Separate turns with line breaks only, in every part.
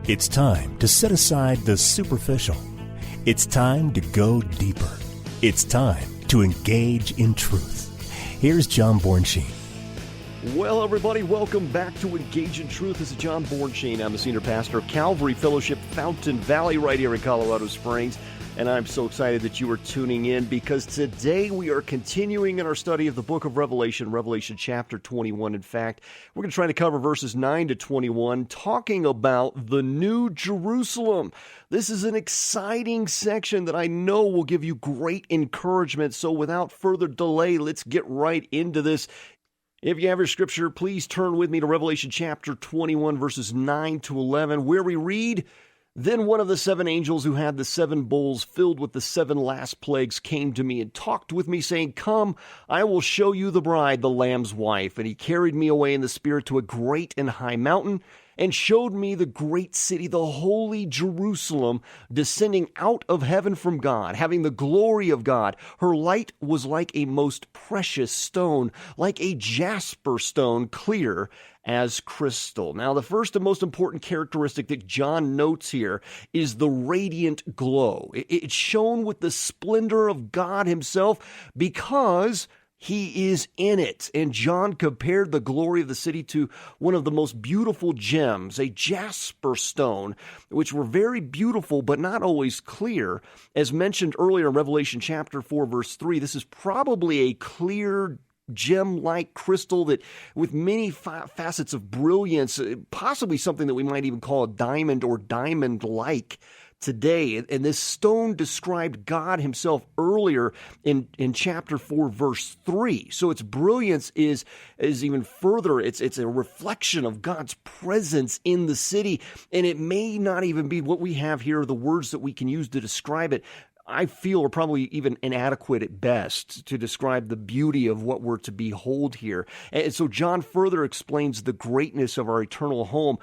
It's time to set aside the superficial. It's time to go deeper. It's time to engage in truth. Here's John Bornschein.
Well, everybody, welcome back to Engage in Truth. This is John Bornschein. I'm the senior pastor of Calvary Fellowship, Fountain Valley, right here in Colorado Springs. And I'm so excited that you are tuning in because today we are continuing in our study of the book of Revelation, Revelation chapter 21. In fact, we're going to try to cover verses 9 to 21, talking about the New Jerusalem. This is an exciting section that I know will give you great encouragement. So without further delay, let's get right into this. If you have your scripture, please turn with me to Revelation chapter 21, verses 9 to 11, where we read, "Then one of the seven angels who had the seven bowls filled with the seven last plagues came to me and talked with me, saying, 'Come, I will show you the bride, the Lamb's wife.' And he carried me away in the Spirit to a great and high mountain, and showed me the great city, the holy Jerusalem, descending out of heaven from God, having the glory of God. Her light was like a most precious stone, like a jasper stone, clear as crystal." Now, the first and most important characteristic that John notes here is the radiant glow. It's shown with the splendor of God himself because he is in it. And John compared the glory of the city to one of the most beautiful gems, a jasper stone, which were very beautiful but not always clear. As mentioned earlier in Revelation chapter 4, verse 3, this is probably a clear gem-like crystal that with many facets of brilliance, possibly something that we might even call a diamond or diamond-like today. And this stone described God himself earlier in chapter 4, verse 3. So its brilliance is even further. It's a reflection of God's presence in the city. And it may not even be what we have here, the words that we can use to describe it, I feel are probably even inadequate at best to describe the beauty of what we're to behold here. And so John further explains the greatness of our eternal home.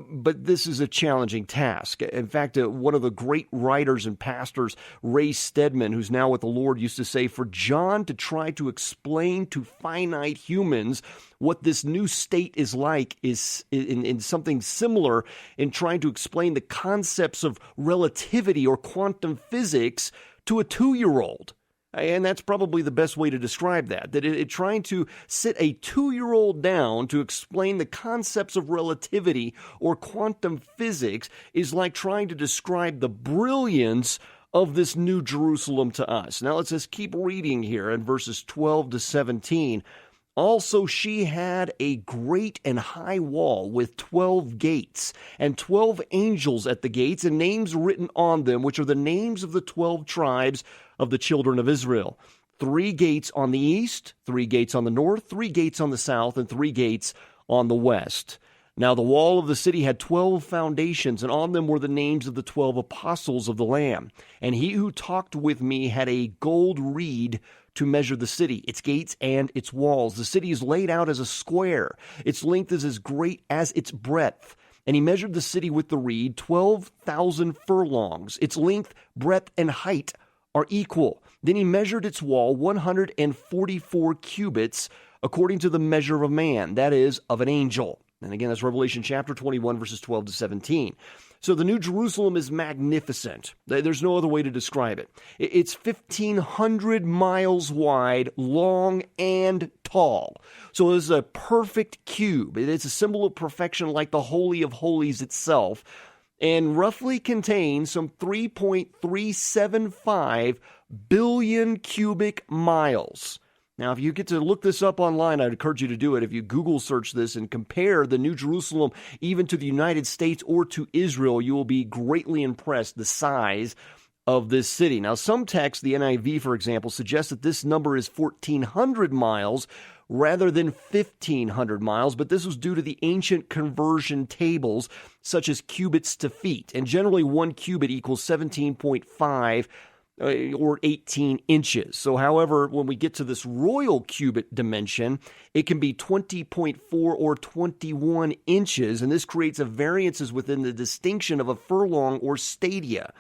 But this is a challenging task. In fact, one of the great writers and pastors, Ray Stedman, who's now with the Lord, used to say, for John to try to explain to finite humans what this new state is like is in something similar in trying to explain the concepts of relativity or quantum physics to a 2-year-old. And that's probably the best way to describe that trying to sit a 2-year-old down to explain the concepts of relativity or quantum physics is like trying to describe the brilliance of this New Jerusalem to us. Now let's just keep reading here in verses 12 to 17. "Also she had a great and high wall with 12 gates, and 12 angels at the gates, and names written on them, which are the names of the 12 tribes of the children of Israel. 3 gates on the east, 3 gates on the north, 3 gates on the south, and 3 gates on the west. Now the wall of the city had 12 foundations, and on them were the names of the 12 apostles of the Lamb. And he who talked with me had a gold reed to measure the city, its gates and its walls. The city is laid out as a square. Its length is as great as its breadth. And he measured the city with the reed, 12,000 furlongs. Its length, breadth, and height are equal. Then he measured its wall 144 cubits, according to the measure of a man, that is, of an angel." And again, that's Revelation chapter 21, verses 12 to 17. So the New Jerusalem is magnificent. There's no other way to describe it. It's 1,500 miles wide, long, and tall. So it's a perfect cube. It's a symbol of perfection like the Holy of Holies itself, and roughly contains some 3.375 billion cubic miles. Now, if you get to look this up online, I'd encourage you to do it. If you Google search this and compare the New Jerusalem even to the United States or to Israel, you will be greatly impressed the size of this city. Now, some texts, the NIV, for example, suggest that this number is 1,400 miles rather than 1,500 miles, but this was due to the ancient conversion tables, such as cubits to feet. And generally, 1 cubit equals 17.5 or 18 inches. So, however, when we get to this royal cubit dimension, it can be 20.4 or 21 inches, and this creates a variances within the distinction of a furlong or stadia.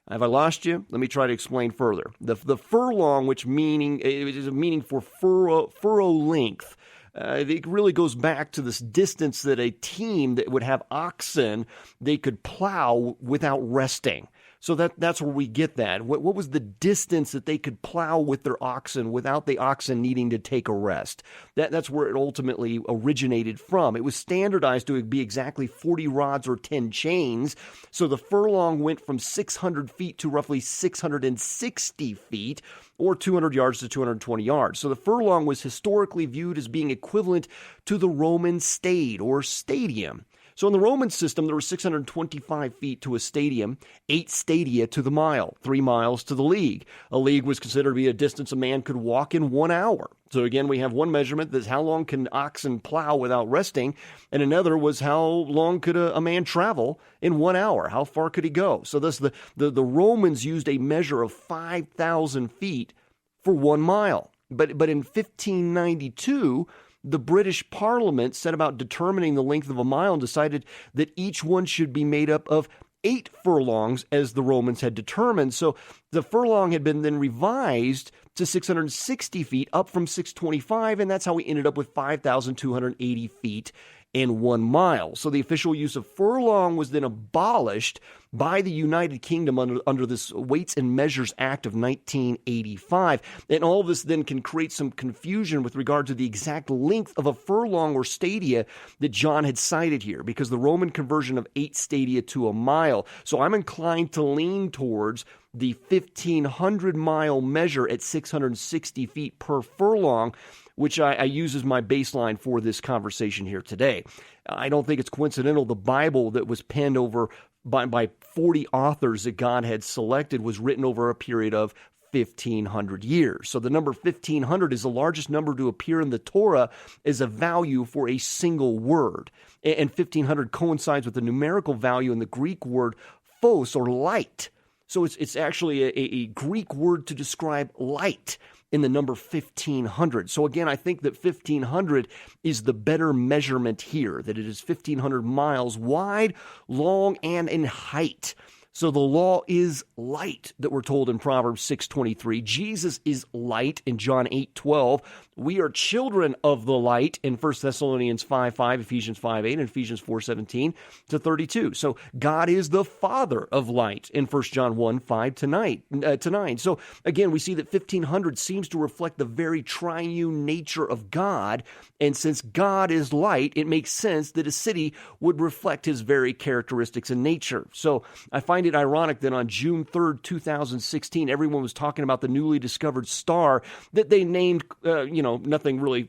Have I lost you? Let me try to explain further. The furlong, which is a meaning for furrow length, It really goes back to this distance that a team that would have oxen, they could plow without resting. So that's where we get that. What was the distance that they could plow with their oxen without the oxen needing to take a rest? That's where it ultimately originated from. It was standardized to be exactly 40 rods or 10 chains. So the furlong went from 600 feet to roughly 660 feet, or 200 yards to 220 yards. So the furlong was historically viewed as being equivalent to the Roman stade or stadium. So in the Roman system, there were 625 feet to a stadium, 8 stadia to the mile, 3 miles to the league. A league was considered to be a distance a man could walk in 1 hour. So again, we have one measurement that's how long can oxen plow without resting, and another was how long could a man travel in 1 hour? How far could he go? So thus the Romans used a measure of 5,000 feet for 1 mile. But in 1592, the British Parliament set about determining the length of a mile and decided that each one should be made up of 8 furlongs, as the Romans had determined. So the furlong had been then revised to 660 feet, up from 625, and that's how we ended up with 5,280 feet and 1 mile. So the official use of furlong was then abolished by the United Kingdom under this Weights and Measures Act of 1985. And all of this then can create some confusion with regard to the exact length of a furlong or stadia that John had cited here, because the Roman conversion of 8 stadia to a mile. So I'm inclined to lean towards the 1,500-mile measure at 660 feet per furlong, which I use as my baseline for this conversation here today. I don't think it's coincidental. The Bible that was penned over by 40 authors that God had selected was written over a period of 1,500 years. So the number 1,500 is the largest number to appear in the Torah as a value for a single word. And 1,500 coincides with the numerical value in the Greek word phos, or light. So it's actually a Greek word to describe light in the number 1,500. So again, I think that 1,500 is the better measurement here, that it is 1,500 miles wide, long, and in height. So the law is light that we're told in Proverbs 6:23. Jesus is light in John 8:12. We are children of the light in 1 Thessalonians 5:5, Ephesians 5:8, and Ephesians 4:17 to 32. So God is the Father of light in 1 John 1:5 to 9. So again, we see that 1,500 seems to reflect the very triune nature of God. And since God is light, it makes sense that a city would reflect his very characteristics and nature. So I find it ironic that on June 3rd, 2016, everyone was talking about the newly discovered star that they named, nothing really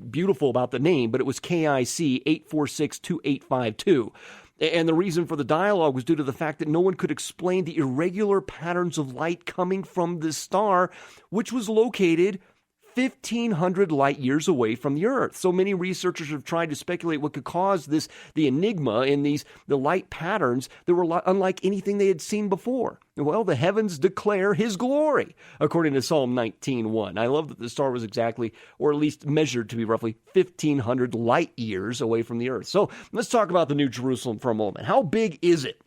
beautiful about the name, but it was KIC 8462852. And the reason for the dialogue was due to the fact that no one could explain the irregular patterns of light coming from this star, which was located 1,500 light years away from the Earth. So many researchers have tried to speculate what could cause the enigma in the light patterns that were unlike anything they had seen before. Well, the heavens declare his glory, according to Psalm 19:1. I love that the star was exactly, or at least measured to be roughly 1,500 light years away from the Earth. So let's talk about the New Jerusalem for a moment. How big is it?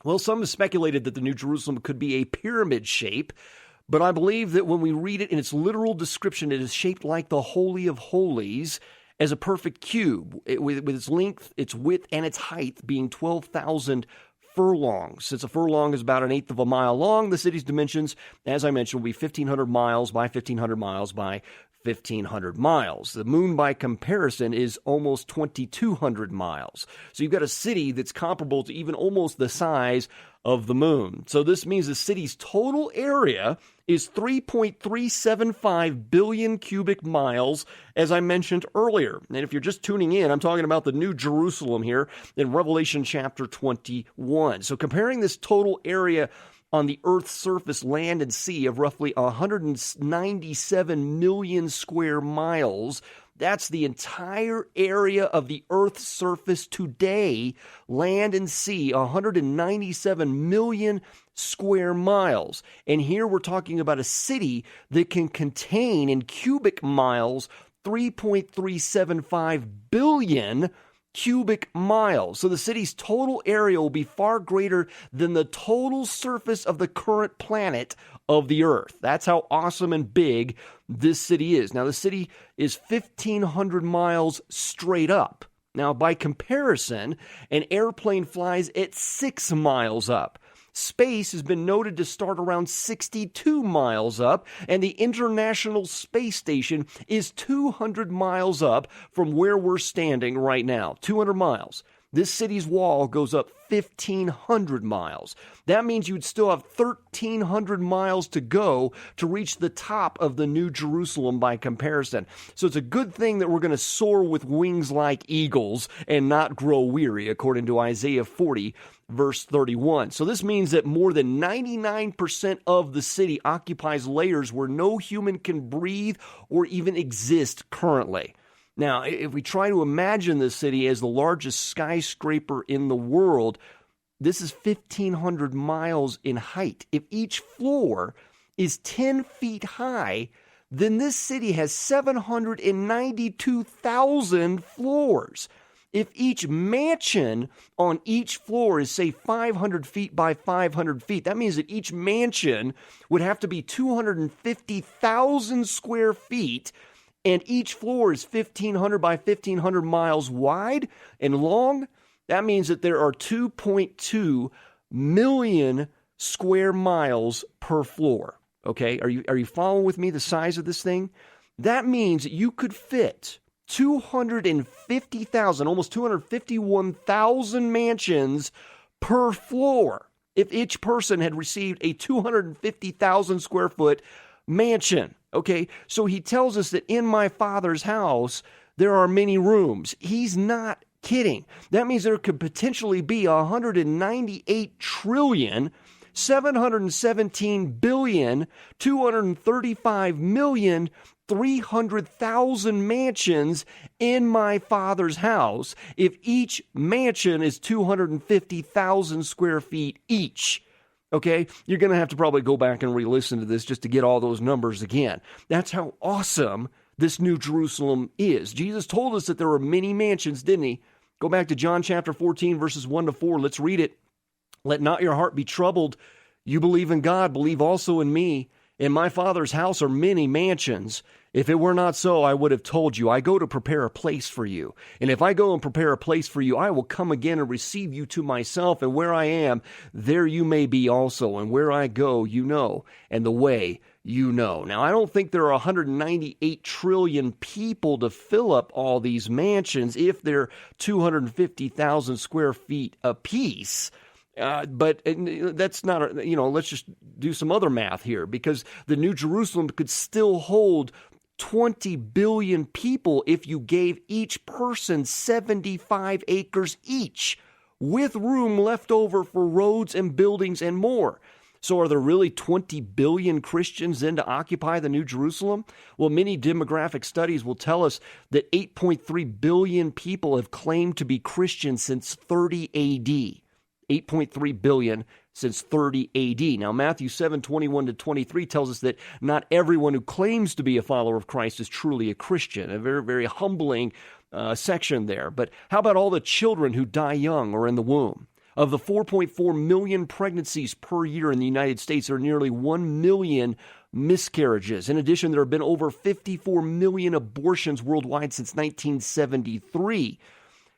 Well, some have speculated that the New Jerusalem could be a pyramid shape, but I believe that when we read it in its literal description, it is shaped like the Holy of Holies, as a perfect cube, with its length, its width, and its height being 12,000 furlongs. Since a furlong is about 1/8 of a mile long, the city's dimensions, as I mentioned, will be 1,500 miles by 1,500 miles by 1,500 miles. The moon, by comparison, is almost 2,200 miles. So you've got a city that's comparable to even almost the size of the moon. So this means the city's total area is 3.375 billion cubic miles, as I mentioned earlier. And if you're just tuning in, I'm talking about the New Jerusalem here in Revelation chapter 21. So comparing this total area on the Earth's surface, land, and sea of roughly 197 million square miles, that's the entire area of the Earth's surface today, land and sea, 197 million square miles. And here we're talking about a city that can contain in cubic miles 3.375 billion cubic miles. So the city's total area will be far greater than the total surface of the current planet of the Earth. That's how awesome and big this city is. Now, the city is 1,500 miles straight up. Now, by comparison, an airplane flies at 6 miles up. Space has been noted to start around 62 miles up, and the International Space Station is 200 miles up from where we're standing right now. 200 miles. This city's wall goes up 1,500 miles. That means you'd still have 1,300 miles to go to reach the top of the New Jerusalem by comparison. So it's a good thing that we're going to soar with wings like eagles and not grow weary, according to Isaiah 40, verse 31. So this means that more than 99% of the city occupies layers where no human can breathe or even exist currently. Now, if we try to imagine this city as the largest skyscraper in the world, this is 1,500 miles in height. If each floor is 10 feet high, then this city has 792,000 floors. If each mansion on each floor is, say, 500 feet by 500 feet, that means that each mansion would have to be 250,000 square feet, and each floor is 1,500 by 1,500 miles wide and long. That means that there are 2.2 million square miles per floor. Okay, are you following with me the size of this thing? That means that you could fit 250,000, almost 251,000 mansions per floor if each person had received a 250,000 square foot mansion. Okay, so he tells us that in my Father's house, there are many rooms. He's not kidding. That means there could potentially be 198 trillion, 717 billion, 235 million, 300,000 mansions in my Father's house if each mansion is 250,000 square feet each. Okay, you're going to have to probably go back and re-listen to this just to get all those numbers again. That's how awesome this New Jerusalem is. Jesus told us that there were many mansions, didn't he? Go back to John chapter 14, verses 1 to 4. Let's read it. Let not your heart be troubled. You believe in God, believe also in me. In my Father's house are many mansions. If it were not so, I would have told you. I go to prepare a place for you. And if I go and prepare a place for you, I will come again and receive you to myself. And where I am, there you may be also. And where I go, you know, and the way you know. Now, I don't think there are 198 trillion people to fill up all these mansions if they're 250,000 square feet apiece. But that's not, let's just do some other math here, because the New Jerusalem could still hold 20 billion people if you gave each person 75 acres each, with room left over for roads and buildings and more. So are there really 20 billion Christians then to occupy the New Jerusalem? Well, many demographic studies will tell us that 8.3 billion people have claimed to be Christians since 30 AD. 8.3 billion since 30 AD. Now, Matthew 7:21 to 23 tells us that not everyone who claims to be a follower of Christ is truly a Christian. A very, very humbling section there. But how about all the children who die young or in the womb? Of the 4.4 million pregnancies per year in the United States, there are nearly 1 million miscarriages. In addition, there have been over 54 million abortions worldwide since 1973.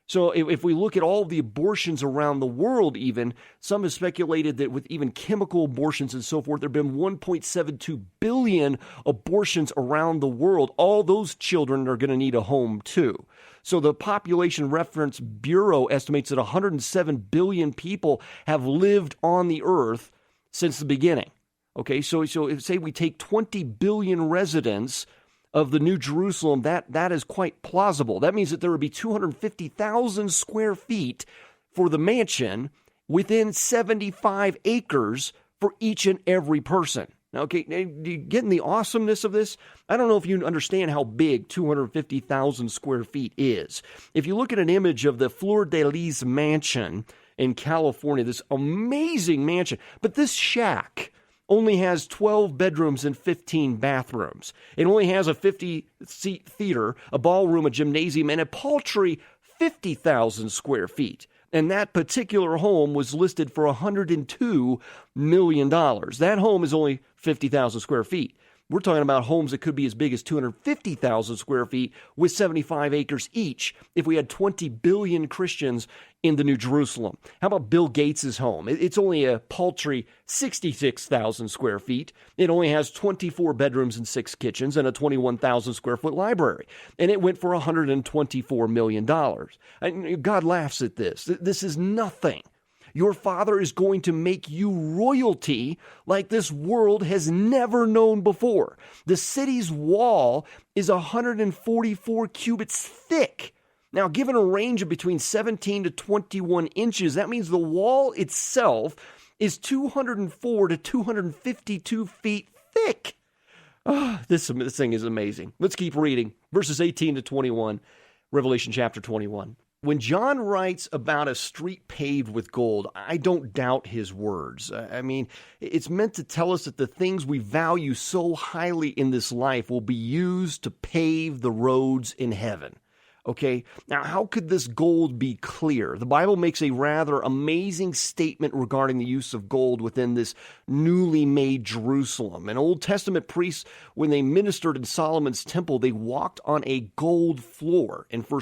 So if we look at all the abortions around the world even, some have speculated that with even chemical abortions and so forth, there have been 1.72 billion abortions around the world. All those children are going to need a home too. So the Population Reference Bureau estimates that 107 billion people have lived on the earth since the beginning. Okay, so if, say we take 20 billion residents of the New Jerusalem, that is quite plausible. That means that there would be 250,000 square feet for the mansion within 75 acres for each and every person. Now, okay, do you get the awesomeness of this? I don't know if you understand how big 250,000 square feet is. If you look at an image of the Fleur de Lis mansion in California, this amazing mansion, but this shack only has 12 bedrooms and 15 bathrooms. It only has a 50-seat theater, a ballroom, a gymnasium, and a paltry 250,000 square feet. And that particular home was listed for $102 million. That home is only 50,000 square feet. We're talking about homes that could be as big as 250,000 square feet with 75 acres each if we had 20 billion Christians in the New Jerusalem. How about Bill Gates' home? It's only a paltry 66,000 square feet. It only has 24 bedrooms and 6 kitchens and a 21,000 square foot library. And it went for $124 million. God laughs at this. This is nothing. Your Father is going to make you royalty like this world has never known before. The city's wall is 144 cubits thick. Now, given a range of between 17 to 21 inches, that means the wall itself is 204 to 252 feet thick. Oh, this thing is amazing. Let's keep reading. Verses 18 to 21, Revelation chapter 21. When John writes about a street paved with gold, I don't doubt his words. I mean, it's meant to tell us that the things we value so highly in this life will be used to pave the roads in heaven. Okay, now how could this gold be clear? The Bible makes a rather amazing statement regarding the use of gold within this newly made Jerusalem. And Old Testament priests, when they ministered in Solomon's temple, they walked on a gold floor in 1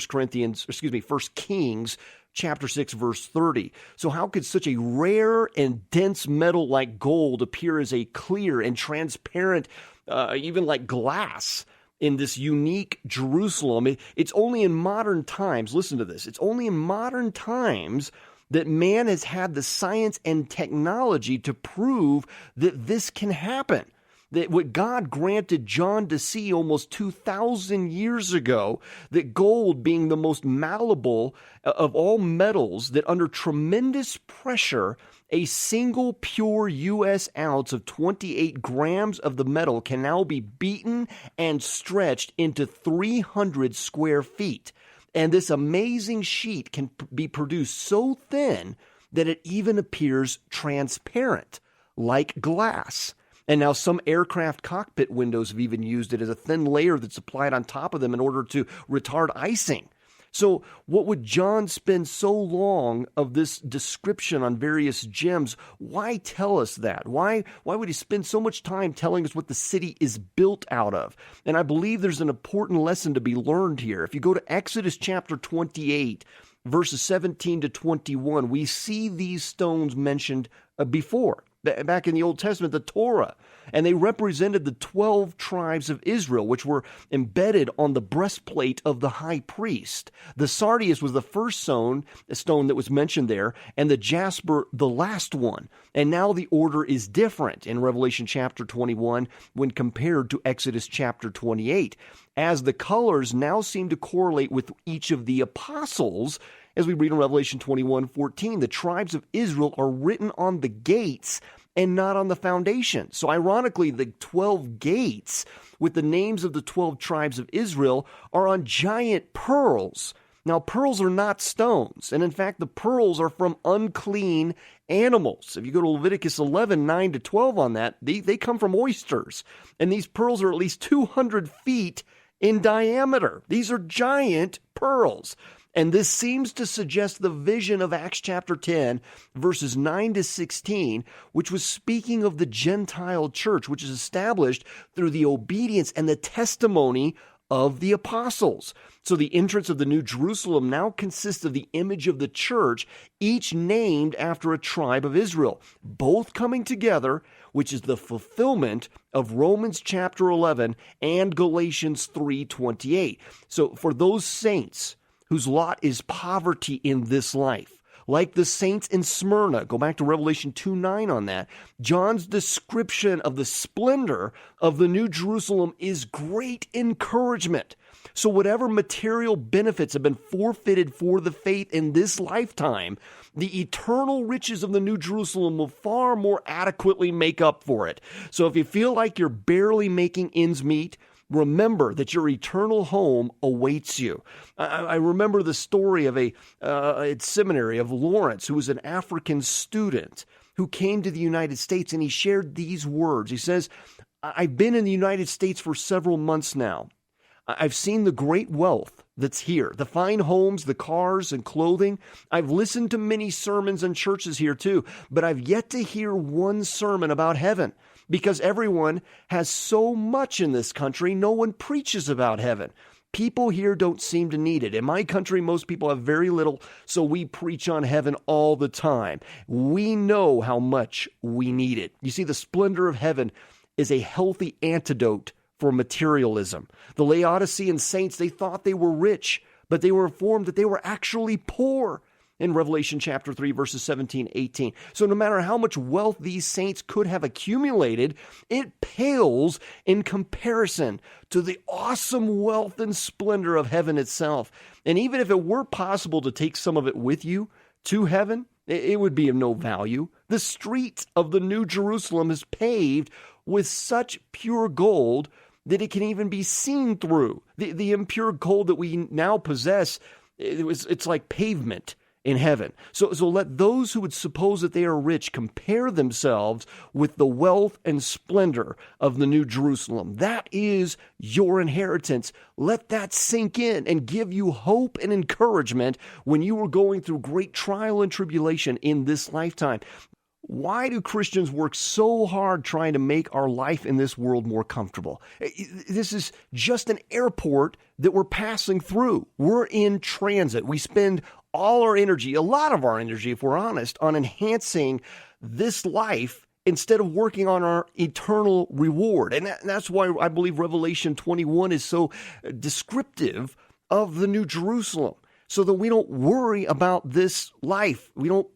Kings chapter 6, verse 30. So how could such a rare and dense metal like gold appear as a clear and transparent, even like glass, in this unique Jerusalem? It's only in modern times, listen to this, it's only in modern times that man has had the science and technology to prove that this can happen. That what God granted John to see almost 2,000 years ago, that gold being the most malleable of all metals, that under tremendous pressure, a single pure U.S. ounce of 28 grams of the metal can now be beaten and stretched into 300 square feet. And this amazing sheet can be produced so thin that it even appears transparent, like glass. And now some aircraft cockpit windows have even used it as a thin layer that's applied on top of them in order to retard icing. So what would John spend so long of this description on various gems? Why tell us that? Why would he spend so much time telling us what the city is built out of? And I believe there's an important lesson to be learned here. If you go to Exodus chapter 28, verses 17 to 21, we see these stones mentioned before. Back in the Old Testament, the Torah, and they represented the 12 tribes of Israel, which were embedded on the breastplate of the high priest. The sardius was the first stone that was mentioned there, and the jasper the last one. And now the order is different in Revelation chapter 21 when compared to Exodus chapter 28, as the colors now seem to correlate with each of the apostles. As we read in Revelation 21:14, the tribes of Israel are written on the gates and not on the foundation. So ironically, the 12 gates with the names of the 12 tribes of Israel are on giant pearls. Now, pearls are not stones. And in fact, the pearls are from unclean animals. If you go to Leviticus 11, 9 to 12 on that, they come from oysters. And these pearls are at least 200 feet in diameter. These are giant pearls. And this seems to suggest the vision of Acts chapter 10, verses 9 to 16, which was speaking of the Gentile church, which is established through the obedience and the testimony of the apostles. So the entrance of the New Jerusalem now consists of the image of the church, each named after a tribe of Israel, both coming together, which is the fulfillment of Romans chapter 11 and Galatians 3:28. So for those saints whose lot is poverty in this life, like the saints in Smyrna, go back to Revelation 2:9 on that, John's description of the splendor of the New Jerusalem is great encouragement. So whatever material benefits have been forfeited for the faith in this lifetime, the eternal riches of the New Jerusalem will far more adequately make up for it. So if you feel like you're barely making ends meet, remember that your eternal home awaits you. I remember the story of at seminary of Lawrence, who was an African student who came to the United States, and he shared these words. He says, "I've been in the United States for several months now. I've seen the great wealth that's here, the fine homes, the cars and clothing. I've listened to many sermons and churches here too, but I've yet to hear one sermon about heaven because everyone has so much in this country. No one preaches about heaven. People here don't seem to need it. In my country, most people have very little, so we preach on heaven all the time. We know how much we need it. You see, the splendor of heaven is a healthy antidote for materialism. The Laodicean saints, they thought they were rich, but they were informed that they were actually poor in Revelation chapter 3, verses 17, 18. So no matter how much wealth these saints could have accumulated, it pales in comparison to the awesome wealth and splendor of heaven itself. And even if it were possible to take some of it with you to heaven, it would be of no value. The street of the New Jerusalem is paved with such pure gold that it can even be seen through. The impure gold that we now possess, it's like pavement in heaven. So let those who would suppose that they are rich compare themselves with the wealth and splendor of the New Jerusalem. That is your inheritance. Let that sink in and give you hope and encouragement when you are going through great trial and tribulation in this lifetime. Why do Christians work so hard trying to make our life in this world more comfortable? This is just an airport that we're passing through. We're in transit. We spend all our energy, a lot of our energy, if we're honest, on enhancing this life instead of working on our eternal reward. And that's why I believe Revelation 21 is so descriptive of the New Jerusalem, so that we don't worry about this life. We don't,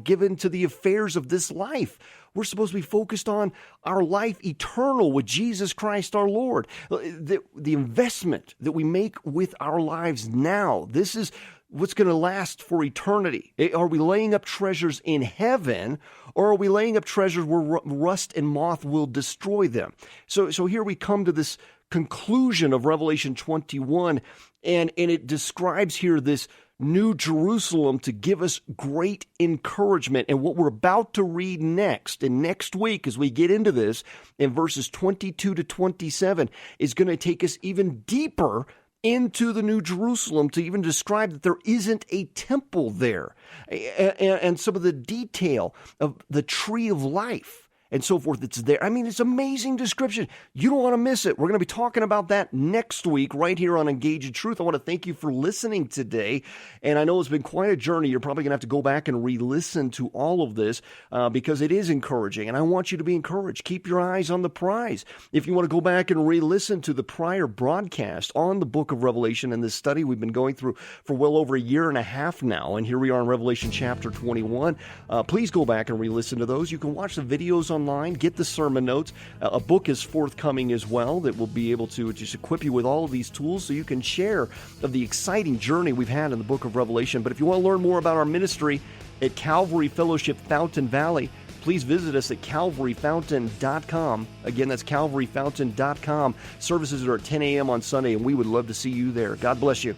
give in to the affairs of this life. We're supposed to be focused on our life eternal with Jesus Christ our Lord. The investment that we make with our lives now, this is what's going to last for eternity. Are we laying up treasures in heaven, or are we laying up treasures where rust and moth will destroy them? So here we come to this conclusion of Revelation 21, and it describes here this New Jerusalem to give us great encouragement. And what we're about to read next, and next week as we get into this, in verses 22 to 27, is going to take us even deeper into the New Jerusalem to even describe that there isn't a temple there, and some of the detail of the tree of life and so forth that's there. I mean, it's amazing description. You don't want to miss it. We're going to be talking about that next week right here on Engage in Truth. I want to thank you for listening today. And I know it's been quite a journey. You're probably going to have to go back and re-listen to all of this because it is encouraging. And I want you to be encouraged. Keep your eyes on the prize. If you want to go back and re-listen to the prior broadcast on the book of Revelation and this study we've been going through for well over a year and a half now, and here we are in Revelation chapter 21, please go back and re-listen to those. You can watch the videos online, get the sermon notes. A book is forthcoming as well that will be able to just equip you with all of these tools so you can share of the exciting journey we've had in the book of Revelation. But if you want to learn more about our ministry at Calvary Fellowship Fountain Valley, please visit us at calvaryfountain.com. Again, that's calvaryfountain.com. Services are at 10 a.m. on Sunday, and we would love to see you there. God bless you.